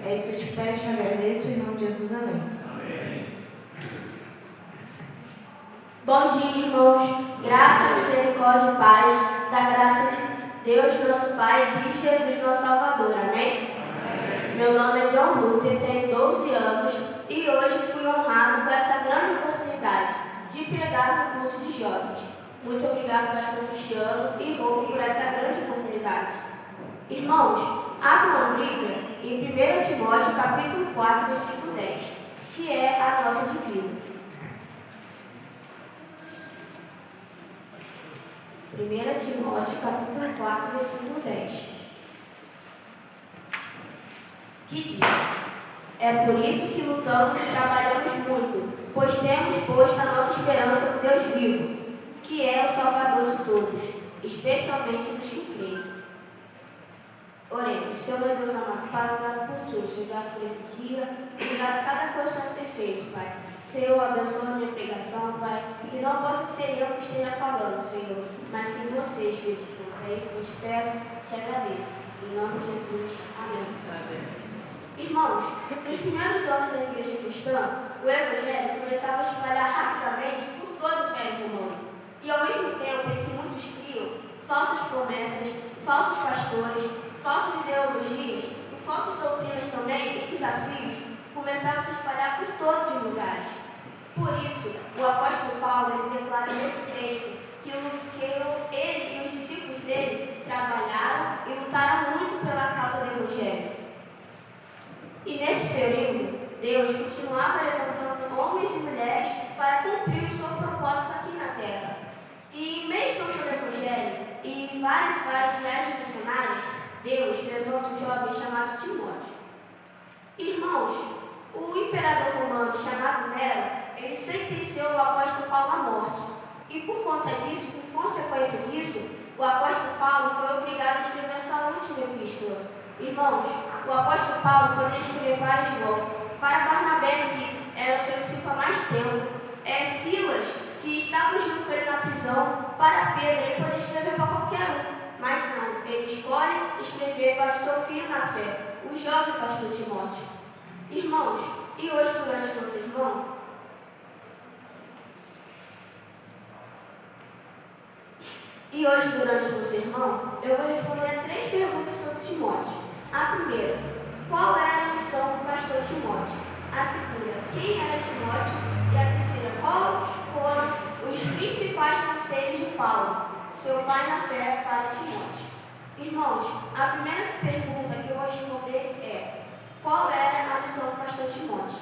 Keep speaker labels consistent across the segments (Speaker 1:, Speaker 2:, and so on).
Speaker 1: É isso que eu te peço e te agradeço, em nome de Jesus, amém.
Speaker 2: Amém.
Speaker 3: Bom dia, irmãos. Graça, misericórdia e paz da graça de Deus, nosso Pai, e Cristo Jesus, nosso Salvador. Amém? Amém. Meu nome é John Luther, tenho 12 anos e hoje fui honrado com essa grande oportunidade de pregar no culto de jovens. Muito obrigado, pastor Cristiano, e roubo por essa grande oportunidade. Irmãos, abram a Bíblia em 1 Timóteo, capítulo 4, versículo 10, que é a nossa divisa. 1 Timóteo, capítulo 4, versículo 10, que diz: É por isso que lutamos e trabalhamos muito, pois temos posto a nossa esperança no Deus vivo, que é o Salvador de todos, especialmente dos que creem. Oremos. Senhor meu Deus amado, Pai, obrigado por tudo, obrigado por esse dia, obrigado por cada coisa que ter feito, Pai. Senhor, abençoa a minha pregação, Pai, que não possa ser eu que esteja falando, Senhor, mas sim você, Espírito Santo. É isso que eu te peço, te agradeço. Em nome de Jesus, amém. Amém. Irmãos, nos primeiros anos da igreja cristã, o evangelho começava a espalhar rapidamente por todo o Império Romano. E ao mesmo tempo em que muitos criam falsas promessas, falsos pastores, falsas ideologias e falsas doutrinas também e desafios começaram a se espalhar por todos os lugares. Por isso, o apóstolo Paulo ele declara nesse texto que ele e os discípulos dele trabalharam e lutaram muito pela causa do evangelho. E nesse período, Deus continuava levantando homens e mulheres para cumprir o seu propósito aqui na terra. E mesmo no evangelho e várias viagens missionárias, Deus levanta um jovem chamado Timóteo. Irmãos, o imperador romano chamado Nero, ele sentenciou o apóstolo Paulo à morte. E por conta disso, por consequência disso, o apóstolo Paulo foi obrigado a escrever sua última epístola. Irmãos, o apóstolo Paulo poderia escrever para João, para Barnabé, que era o seu discípulo há mais tempo, Silas, que estava junto com ele na prisão, para Pedro, ele poderia escrever para qualquer um. Mas não, ele escolhe escrever para o seu filho na fé, o jovem pastor Timóteo. Irmãos, e hoje durante o nosso sermão, eu vou responder 3 perguntas sobre Timóteo. A primeira, qual era a missão do pastor Timóteo? A segunda, quem era Timóteo? E a terceira, quais foram os principais conselhos de Paulo, seu pai na fé, para Timóteo? Irmãos, a primeira pergunta que eu vou responder é: qual era a missão do pastor Timóteo?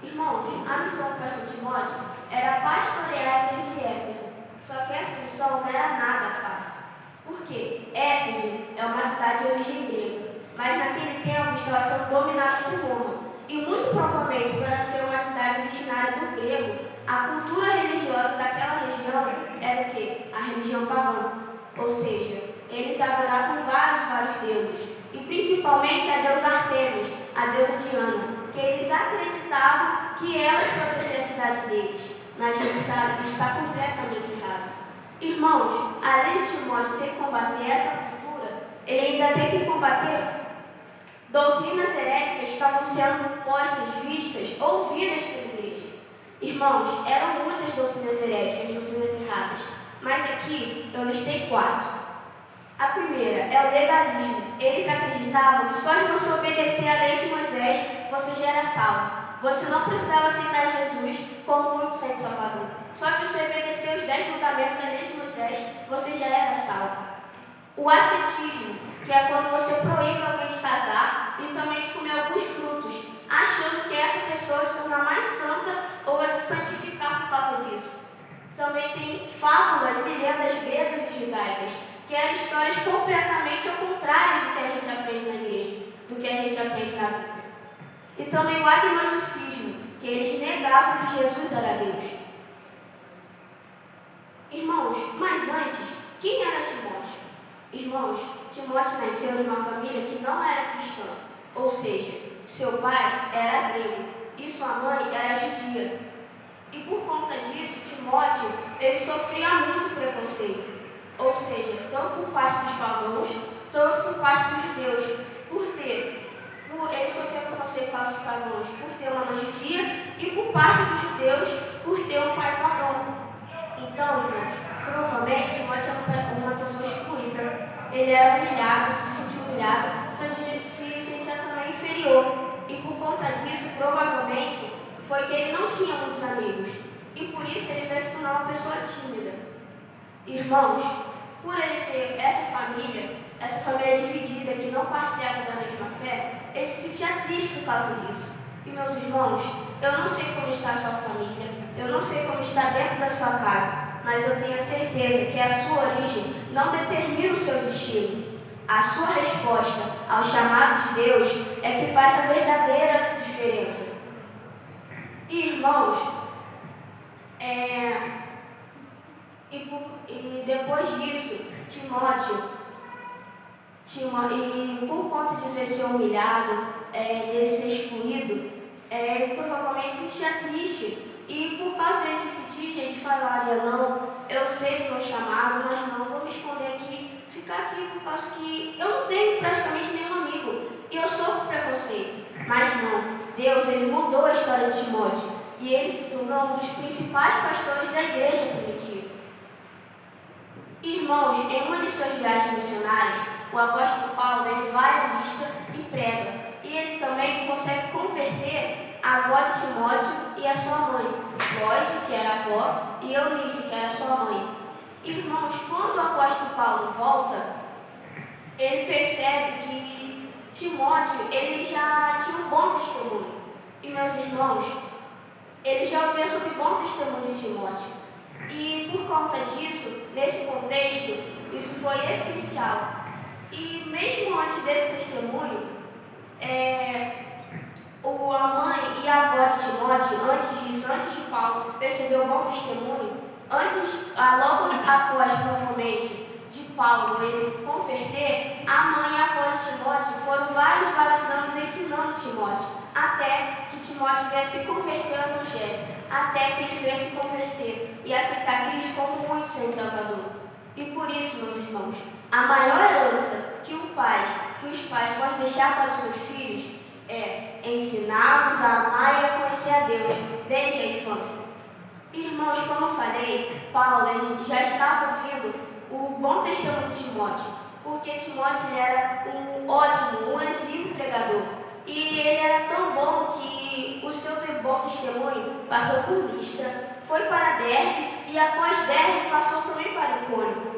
Speaker 3: Irmãos, a missão do pastor Timóteo era pastorear a igreja de Éfeso. Só que essa missão não era nada fácil. Por quê? Éfeso é uma cidade de origem grega, mas naquele tempo estava sendo dominada por Roma. E muito provavelmente, por ser uma cidade originária do grego, a cultura religiosa daquela região era o quê? A religião pagã. Ou seja, eles adoravam vários deuses. E principalmente a deusa Artemis, a deusa Diana, que eles acreditavam que ela protegia a cidade deles. Mas a gente sabe que está completamente errado. Irmãos, além de Timóteo ter que combater essa cultura, ele ainda tem que combater doutrinas heréticas que estavam sendo postas, vistas, ouvidas pela igreja. Irmãos, eram muitas doutrinas heréticas, doutrinas erradas, mas aqui eu listei 4. A primeira é o legalismo. Eles acreditavam que só de você obedecer à lei de Moisés, você já era salvo. Você não precisava aceitar Jesus como o único Senhor Salvador. Só que você obedecer os 10 mandamentos da lei de Moisés, você já era salvo. O ascetismo, que é quando você proíbe alguém de casar e também de comer alguns frutos, achando que essa pessoa se torna mais santa ou vai se santificar por causa disso. Também tem fábulas e lendas gregas e judaicas, que eram histórias completamente ao contrário do que a gente aprende na igreja, do que a gente aprende na Bíblia. E também o agnosticismo, que eles negavam que Jesus era Deus. Irmãos, mas antes, quem era Timóteo? Irmãos, Timóteo nasceu de uma família que não era cristã, ou seja, seu pai era grego e sua mãe era judia. E por conta disso, Timóteo, ele sofria muito preconceito. Ou seja, tanto por parte dos pagãos, tanto por parte dos judeus, ele sofreu preconceito causa dos pagãos por ter uma mãe judia e por parte dos judeus por ter um pai pagão. Então, irmãos, provavelmente Timóteo era uma pessoa excluída. Ele era humilhado, se sentia humilhado, se sentia também inferior. E por conta disso, provavelmente, foi que ele não tinha muitos amigos. E por isso ele veio se tornar uma pessoa tímida. Irmãos, por ele ter essa família dividida que não partilhava da mesma fé, ele se sentia triste por causa disso. E meus irmãos, eu não sei como está a sua família, eu não sei como está dentro da sua casa, mas eu tenho a certeza que a sua origem não determina o seu destino. A sua resposta ao chamado de Deus é que faz a verdadeira diferença. Irmãos, e depois disso, Timóteo, e por conta de ele ser humilhado, dele ser excluído, provavelmente se sentia triste. E por causa desse triste, ele falaria: não, eu sei do meu chamado, mas não, vou me esconder aqui, ficar aqui por causa que eu não tenho praticamente nenhum amigo e eu sofro preconceito. Mas não, Deus, ele mudou a história de Timóteo e ele se tornou um dos principais pastores da igreja primitiva. Irmãos, em uma de suas viagens missionárias, o apóstolo Paulo ele vai à Listra e prega. E ele também consegue converter a avó de Timóteo e a sua mãe, Loide, que era a avó, e Eunice, que era a sua mãe. Irmãos, quando o apóstolo Paulo volta, ele percebe que Timóteo ele já tinha um bom testemunho. E meus irmãos, ele já ouviu sobre o bom testemunho de Timóteo. E por conta disso, nesse contexto, isso foi essencial. E mesmo antes desse testemunho, a mãe e a avó de Timóteo, antes de Paulo perceber o bom testemunho, logo após, provavelmente, de Paulo ele converter, a mãe e a avó de Timóteo foram vários anos ensinando Timóteo, até que Timóteo viesse se converter ao Evangelho, até que ele viesse se converter e aceitar Cristo como único Senhor e Salvador. E por isso, meus irmãos, a maior herança que os pais podem deixar para os seus filhos é ensiná-los a amar e a conhecer a Deus desde a infância. Irmãos, como eu falei, Paulo já estava ouvindo o bom testemunho de Timóteo, porque Timóteo ele era um exímio pregador. E ele era tão bom que o seu bom testemunho passou por Listra, foi para Derbe e após Derbe passou também para Icônio.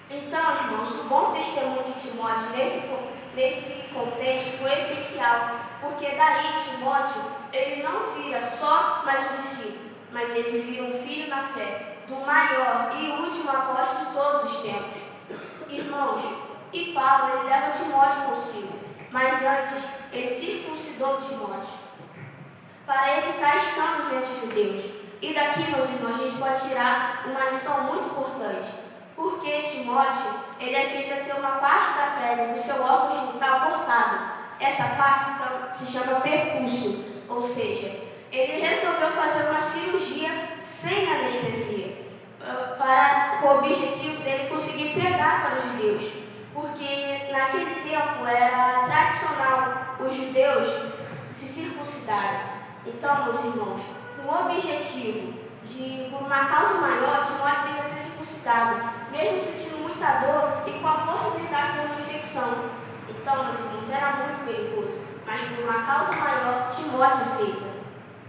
Speaker 3: Então, irmãos, o bom testemunho de Timóteo nesse contexto foi essencial, porque daí Timóteo ele não vira só mais um discípulo, mas ele vira um filho na fé do maior e último apóstolo de todos os tempos. Irmãos, e Paulo ele leva Timóteo consigo, mas antes ele circuncidou Timóteo para evitar escândalos entre os judeus. E daqui, meus irmãos, a gente pode tirar uma lição muito importante. Porque Timóteo, ele aceita ter uma parte da pele do seu órgão genital cortada. Essa parte se chama prepúcio, ou seja, ele resolveu fazer uma cirurgia sem anestesia, com o objetivo dele conseguir pregar para os judeus. Porque naquele tempo era tradicional os judeus se circuncidarem. Então, meus irmãos, com o objetivo por uma causa maior, Timóteo ia ser circuncidado, mesmo sentindo muita dor e com a possibilidade de uma infecção. Então, meus irmãos, era muito perigoso, mas por uma causa maior, Timóteo aceita.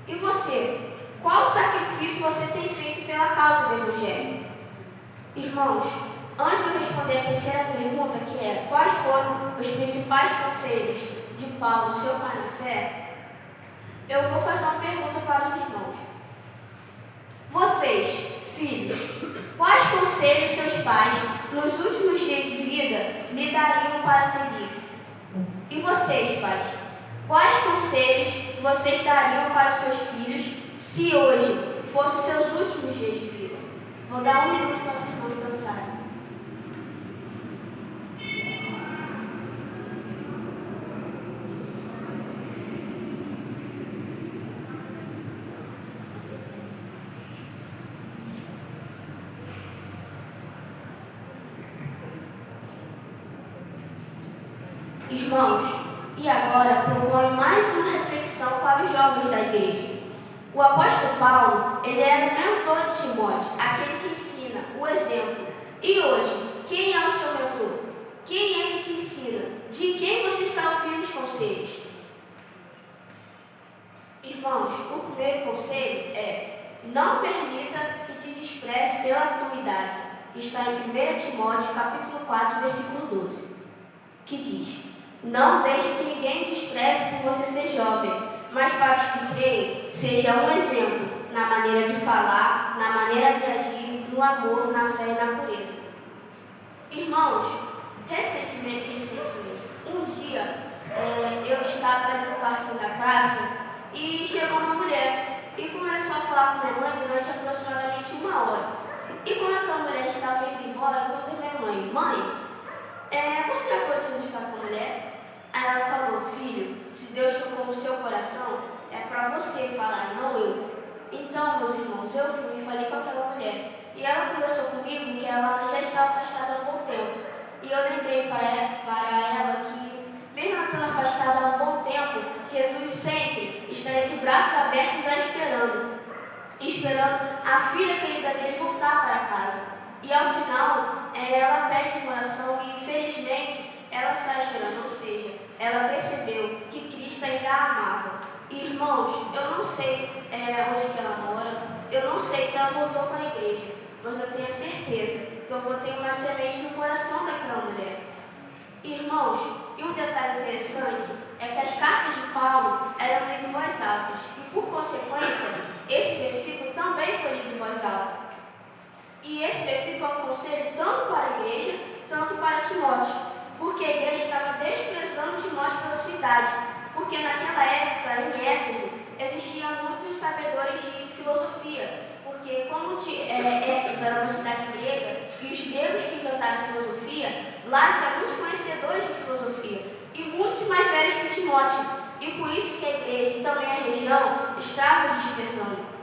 Speaker 3: E você? Qual sacrifício você tem feito pela causa do Evangelho? Irmãos, antes de eu responder a terceira pergunta, que é quais foram os principais conselhos de Paulo, seu pai na fé, eu vou fazer uma pergunta para os irmãos. Vocês, filhos, quais conselhos seus pais, nos últimos dias de vida, lhe dariam para seguir? E vocês, pais, quais conselhos vocês dariam para os seus filhos se hoje fossem seus últimos dias de vida? Vou dar 1 minuto para os irmãos pensarem. Irmãos, e agora proponho mais uma reflexão da igreja. O apóstolo Paulo, ele era o mentor de Timóteo, aquele que ensina, o exemplo. E hoje, quem é o seu mentor? Quem é que te ensina? De quem você está ouvindo os conselhos? Irmãos, o primeiro conselho é: não permita que te despreze pela tua idade, que está em 1 Timóteo, capítulo 4, versículo 12, que diz: não deixe que ninguém despreze por você ser jovem, mas para os que creem, seja um exemplo na maneira de falar, na maneira de agir, no amor, na fé e na pureza. Irmãos, recentemente, um dia eu estava ali no parquinho da praça e chegou uma mulher e começou a falar com minha mãe durante aproximadamente 1 hora. E quando aquela mulher estava indo embora, eu perguntei à minha mãe: mãe, você já foi se identificar com a mulher? Aí ela falou: filho, se Deus tocou no seu coração, é para você falar, não eu. Então, meus irmãos, eu fui e falei com aquela mulher. E ela conversou comigo que ela já estava afastada há um bom tempo. E eu lembrei para ela que, mesmo ela estando afastada há um bom tempo, Jesus sempre estaria de braços abertos a esperando a filha querida dele voltar para casa. E ao final, ela pede uma oração e, infelizmente, ela sai chorando, ou seja, ela percebeu que Cristo ainda a amava. E, irmãos, eu não sei onde que ela mora, eu não sei se ela voltou para a igreja, mas eu tenho a certeza que eu botei uma semente no coração daquela mulher. Irmãos, e um detalhe interessante é que as cartas de Paulo eram lidas em voz alta, e por consequência, esse versículo também foi lido em voz alta. E esse versículo é um conselho tanto para a igreja, tanto para Timóteo, porque a igreja estava desprezando Timóteo pela sua idade, porque naquela época, em Éfeso, existiam muitos sabedores de filosofia, porque como Éfeso era uma cidade grega, e os gregos que inventaram filosofia, lá tinha muitos conhecedores de filosofia, e muitos mais velhos que Timóteo, e por isso que a igreja e também a região estavam desprezando.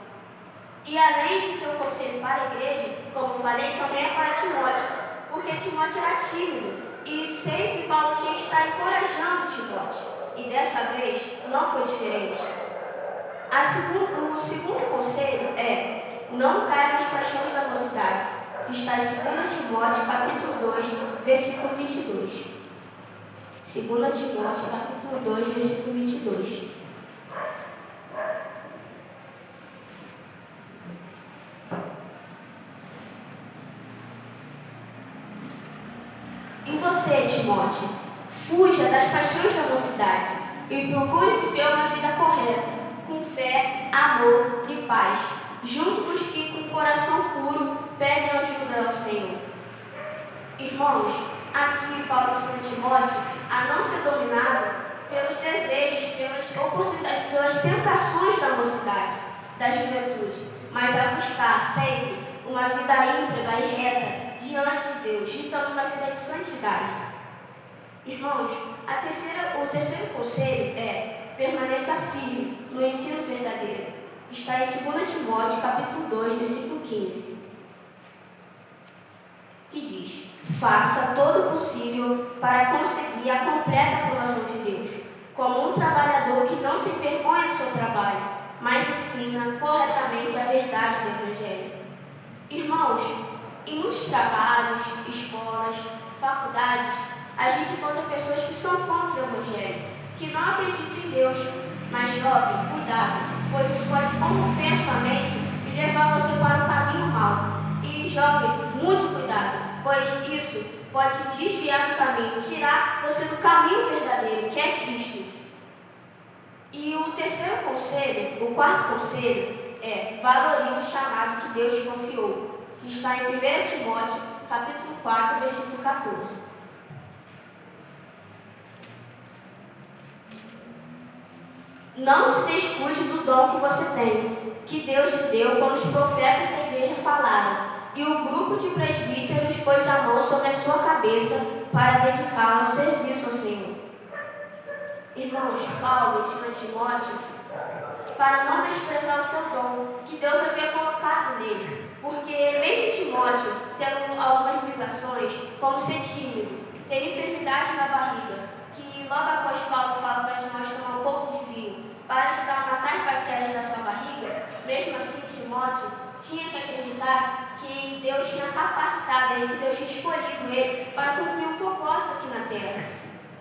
Speaker 3: E além de ser um conselho para a igreja, como falei, também é para Timóteo, porque Timóteo era tímido, e sempre Paulo tinha que estar encorajando Timóteo, e dessa vez não foi diferente. O segundo conselho é: não caia nas paixões da mocidade, que está em 2 Timóteo, capítulo 2, versículo 22. 2 Timóteo, capítulo 2, versículo 22. E você, Timóteo, fuja das paixões da mocidade e procure viver uma vida correta, com fé, amor e paz, junto com os que com coração puro pedem ajuda ao Senhor. Irmãos, aqui Paulo ensina Timóteo a não ser dominado pelos desejos, pelas oportunidades, pelas tentações da mocidade, da juventude, mas a buscar sempre uma vida íntegra e reta diante de Deus, e também uma vida de santidade. Irmãos, o terceiro conselho é: permaneça firme no ensino verdadeiro. Está em 2 Timóteo, capítulo 2, versículo 15, que diz: faça todo o possível para conseguir a completa aprovação de Deus, como um trabalhador que não se envergonha do seu trabalho, mas ensina corretamente a verdade do Evangelho. Irmãos, em muitos trabalhos, escolas, faculdades, a gente encontra pessoas que são contra o Evangelho, que não acreditam em Deus. Mas, jovem, cuidado, pois isso pode corromper a sua mente e levar você para o caminho mau. E, jovem, muito cuidado, pois isso pode te desviar do caminho, tirar você do caminho verdadeiro, que é Cristo. E o quarto conselho é: valorize o chamado que Deus te confiou, que está em 1 Timóteo, capítulo 4, versículo 14. Não se descuide do dom que você tem, que Deus lhe deu quando os profetas da igreja falaram, e o grupo de presbíteros pôs a mão sobre a sua cabeça para dedicá-la ao serviço ao Senhor. Irmãos, Paulo ensina Timóteo para não desprezar o seu dom, que Deus havia colocado nele, porque mesmo Timóteo, tendo algumas limitações, como ser tímido, ter enfermidade na barriga, que logo após Paulo fala para Timóteo tomar um pouco de vinho, para ajudar matar as bactérias da sua barriga, mesmo assim Timóteo tinha que acreditar que Deus tinha capacitado ele, que Deus tinha escolhido ele para cumprir um propósito aqui na terra.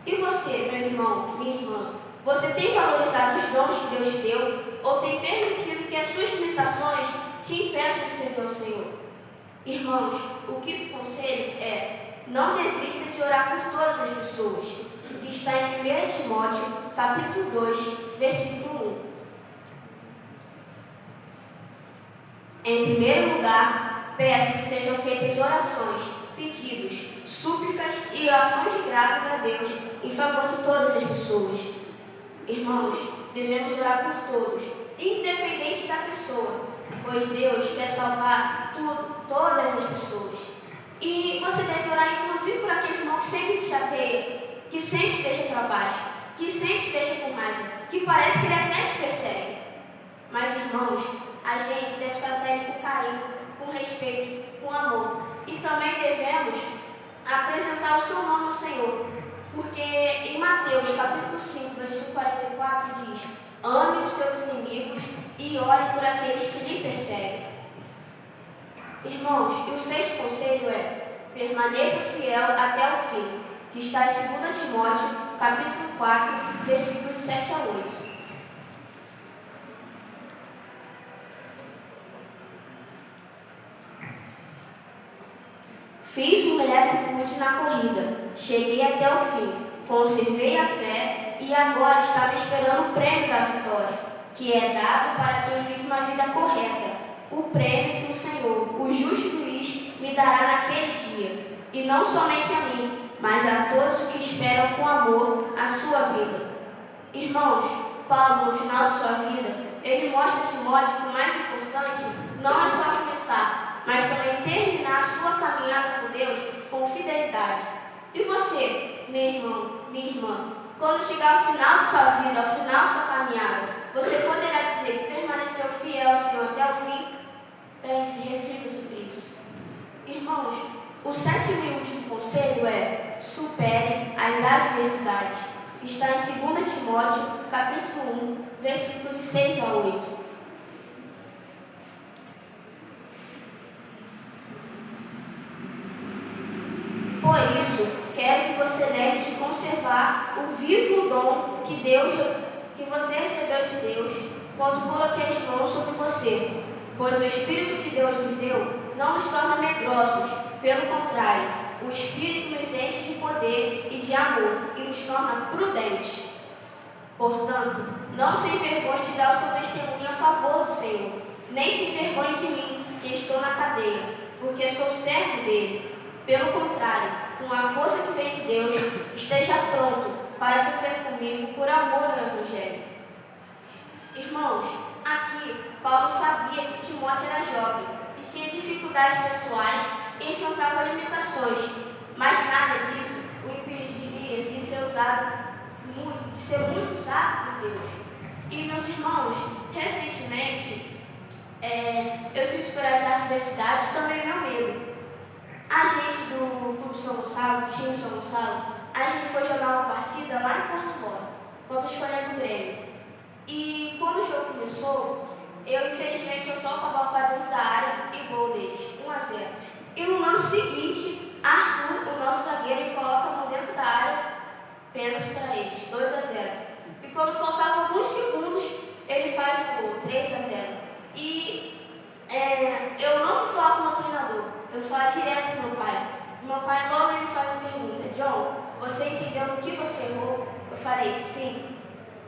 Speaker 3: E você, meu irmão, minha irmã, você tem valorizado os dons que Deus te deu ou tem permitido que as suas limitações te impeçam de servir ao Senhor? Irmãos, o que conselho é: não desista de orar por todas as pessoas, que está em 1 Timóteo, capítulo 2, versículo 1. Em primeiro lugar, peço que sejam feitas orações, pedidos, súplicas e ações de graças a Deus em favor de todas as pessoas. Irmãos, devemos orar por todos, independente da pessoa, pois Deus quer salvar todas as pessoas. E você deve orar inclusive por aquele irmão que sempre te chateia, que sempre te deixa para baixo, que sempre te deixa com raiva, que parece que ele até te persegue. Mas, irmãos, a gente deve tratar ele com carinho, com respeito, com amor. E também devemos apresentar o seu nome ao Senhor. Porque em Mateus, capítulo 5, versículo 44, diz: ame os seus inimigos e ore por aqueles que lhe perseguem. Irmãos, e o sexto conselho é: permaneça fiel até o fim, que está em 2 Timóteo, capítulo 4, versículos 7 a 8. Fiz o melhor que pude na corrida, cheguei até o fim, conservei a fé e agora estava esperando o prêmio da vitória, que é dado para quem vive uma vida correta, o prêmio que o Senhor, o justo juiz, me dará naquele dia, e não somente a mim, mas a todos os que esperam com amor a sua vida. Irmãos, Paulo, no final de sua vida, ele mostra a Timóteo que o mais importante não é só começar, mas também terminar a sua caminhada com Deus com fidelidade. E você, meu irmão, minha irmã, quando chegar ao final de sua vida, ao final de sua caminhada, você poderá dizer que permaneceu fiel ao Senhor até o fim? Pense, reflita sobre isso. Irmãos, o sétimo e último conselho é: supere as adversidades. Está em 2 Timóteo, capítulo 1, versículos de 6 a 8. Por isso, quero que você lembre de conservar o vivo dom que você recebeu de Deus quando coloquei as mãos sobre você, pois o Espírito que Deus nos deu não nos torna medrosos, pelo contrário, o Espírito nos enche de poder e de amor e nos torna prudentes. Portanto, não se envergonhe de dar o seu testemunho a favor do Senhor, nem se envergonhe de mim, que estou na cadeia, porque sou servo dele. Pelo contrário, com a força que vem de Deus, esteja pronto para sofrer comigo por amor ao Evangelho. Irmãos, aqui Paulo sabia que Timóteo era jovem e tinha dificuldades pessoais e enfrentava limitações, mas nada disso o impediria de ser muito usado por Deus. E, meus irmãos, recentemente, eu tive que superar as adversidades, também meu medo. A gente do Clube São Gonçalo, do time São Gonçalo, a gente foi jogar uma partida lá em Porto Rosa, contra os colegas do Grêmio. E quando o jogo começou, infelizmente, toco a bola para dentro da área e gol deles, 1-0. E no lance seguinte, Arthur, o nosso zagueiro, ele coloca a mão dentro da área, pênalti para eles, 2-0. E quando faltavam alguns segundos, ele faz o gol, 3-0. E eu não fui falar com o meu treinador, eu fui falar direto com meu pai. Meu pai logo me faz a pergunta: John, você entendeu no que você errou? Eu falei: sim.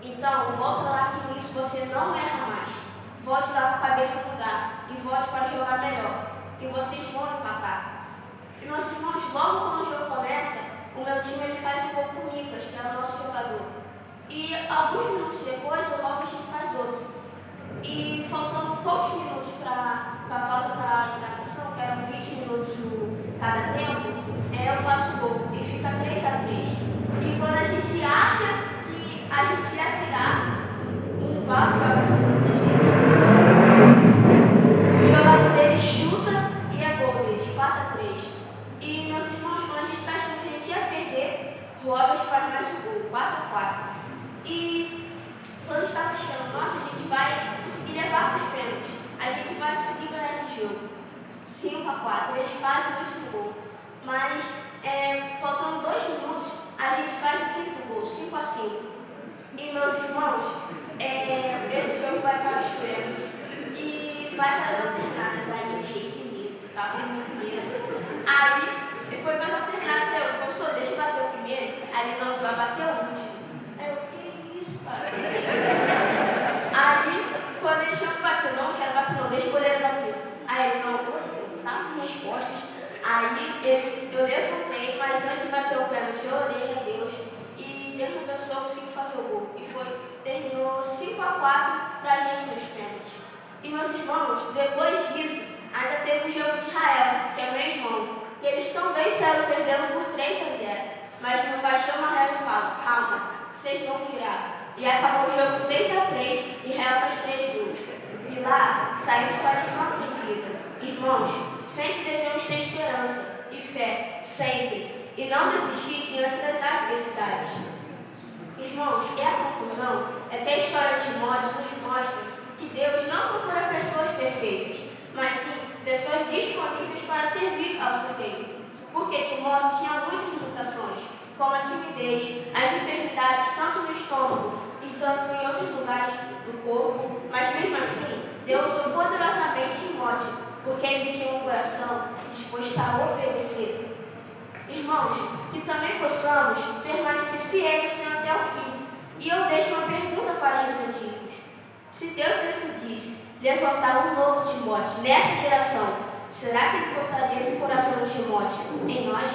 Speaker 3: Então, volta lá que nisso você não erra mais. Volte lá com a cabeça no lugar e volte para jogar melhor, que vocês vão empatar. E, meus irmãos, logo quando o jogo começa, o meu time ele faz um gol com o Nicolas, que é o nosso jogador. E alguns minutos depois, o Robert faz outro. E faltando poucos minutos para a pausa para a gravação, que eram 20 minutos cada tempo, eu faço o gol e fica 3-3. E quando a gente acha que a gente ia virar, um baixo joga contra a gente. O jogador dele chuta e é gol deles, 4-3. E, meus irmãos, quando a gente está achando que a gente ia perder, o Robert faz mais um gol, 4-4. E quando estava achando, nossa, a gente 5-4. Eles fazem o último gol. Mas, faltando 2 minutos, a gente faz o quinto gol, 5-5. E, meus irmãos, esse jogo vai para os pênaltis. E vai para as alternadas. Aí eu cheio de medo, tava com muito medo. Aí, foi para as alternadas. Eu, professor, deixa eu bater o primeiro. Aí ele, não, você vai bater o último. Aí eu, que isso, cara? Aí, quando ele chama para bater, não quero bater, não, deixa o goleiro bater. Aí ele, não, eu tava com minhas costas. Aí eu levantei, mas antes de bater o pênalti, eu orei a Deus. E Deus me abençoou, eu consegui fazer o gol. E terminou 5-4 pra gente nos pênaltis. E meus irmãos, depois disso, ainda teve o jogo de Israel, que é meu irmão. E eles também saíram perdendo por 3-0. Mas meu pai chama Israel e fala, calma, vocês vão virar. E acabou o jogo 6-3 e Israel faz 3 gols. E lá saímos para a lição aprendida. Irmãos, sempre devemos ter esperança e fé, sempre. E não desistir diante das adversidades. Irmãos, e a conclusão é que a história de Timóteo nos mostra que Deus não procura pessoas perfeitas, mas sim pessoas disponíveis para servir ao seu reino. Porque Timóteo tinha muitas limitações, como a timidez, as enfermidades tanto no estômago e tanto em outros lugares do corpo, mas mesmo assim, Deus usou poderosamente Timóteo, porque ele tinha um coração disposto a obedecer. Irmãos, que também possamos permanecer fiéis ao Senhor até o fim. E eu deixo uma pergunta para os antigos. Se Deus decidisse levantar um novo Timóteo nessa geração, será que Ele botaria esse coração de Timóteo em nós?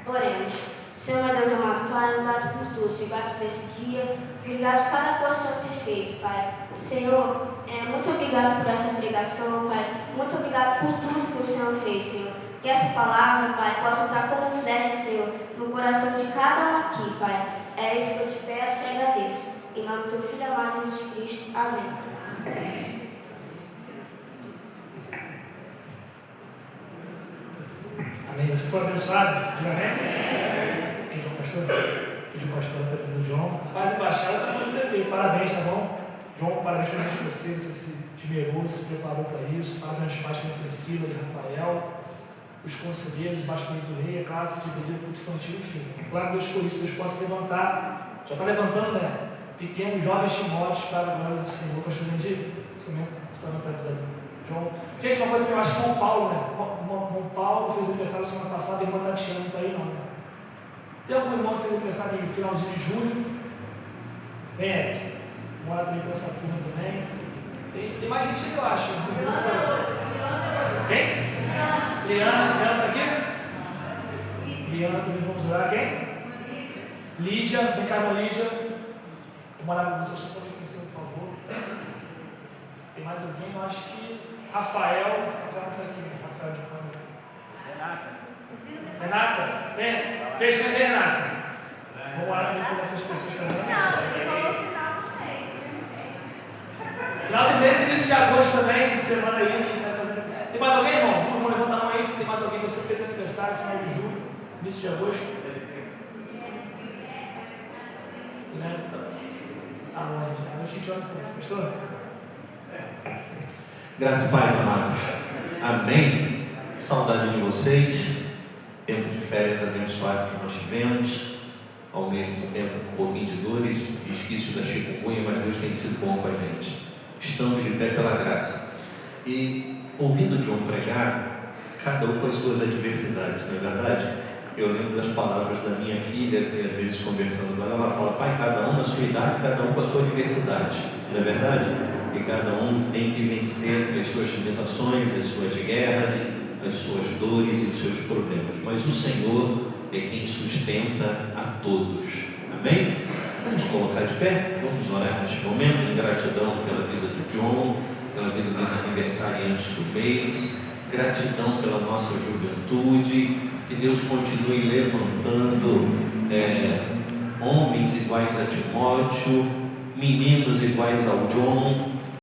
Speaker 3: Oremos. Senhor, meu Deus amado, Pai, obrigado por tudo. Obrigado por esse dia. Obrigado por cada coisa que o Senhor tem feito, Pai. Senhor, muito obrigado por essa pregação, Pai. Muito obrigado por tudo que o Senhor fez, Senhor. Que essa palavra, Pai, possa entrar como flecha, Senhor, no coração de cada um aqui, Pai. É isso que eu te peço e agradeço. Em nome do teu Filho amado Jesus Cristo. Amém.
Speaker 2: Amém. Você foi abençoado? Diga amém? Quem é o pastor? Pediu o pastor do João. Paz embaixada, está muito bem. Parabéns, tá bom? João, parabéns para você. Você se esmerou, se preparou para isso. Parabéns aos pais de Priscila e Rafael, os conselheiros, os bastões do rei, a classe de pedido muito infantil, enfim. Claro, Deus por isso, Deus possa levantar. Já está levantando, né? Pequenos, jovens Timóteos para a glória do Senhor. Pastor Mendy, você está na vida João. Gente, uma coisa que eu acho que Mão Paulo, né? Mão Paulo fez aniversário semana passada, a irmã Tatiana não está aí, não, né? Tem algum irmão que fez aniversário no finalzinho de julho? Vem, Eric. Mora bem com essa turma também. Tem mais gente que eu acho. Quem? Liana está aqui? Liana também, vamos orar. Quem? Lídia, vem cá, Lídia. Vou morar com vocês, só aqui em cima, por favor. Tem mais alguém? Eu acho que Rafael está aqui, né? Rafael de Pano. Renata? Vem, fez com a Renata. Vamos orar com essas pessoas também. Final de mês, início de agosto também, semana aí, quem está fazendo. Tem mais alguém, irmão? Vamos levantar a mão aí se tem mais alguém que você fez aniversário, final de julho, início de agosto. Né? Tá bom, gente. A gente ora com pastor.
Speaker 4: Graças e paz, amados. Amém. Saudade de vocês. Tempo de férias abençoado que nós tivemos. Ao mesmo tempo, um pouquinho de dores, resquício da chikungunya, mas Deus tem sido bom com a gente. Estamos de pé pela graça. E ouvindo John pregar, cada um com as suas adversidades, não é verdade? Eu lembro das palavras da minha filha, que às vezes conversando com ela fala, pai, cada um na sua idade, cada um com a sua adversidade, não é verdade? E cada um tem que vencer as suas limitações, as suas guerras, as suas dores e os seus problemas. Mas o Senhor é quem sustenta a todos. Amém? Vamos colocar de pé, vamos orar neste momento em gratidão pela vida do John, pela vida dos aniversariantes do mês, gratidão pela nossa juventude, que Deus continue levantando homens iguais a Timóteo, meninos iguais ao John,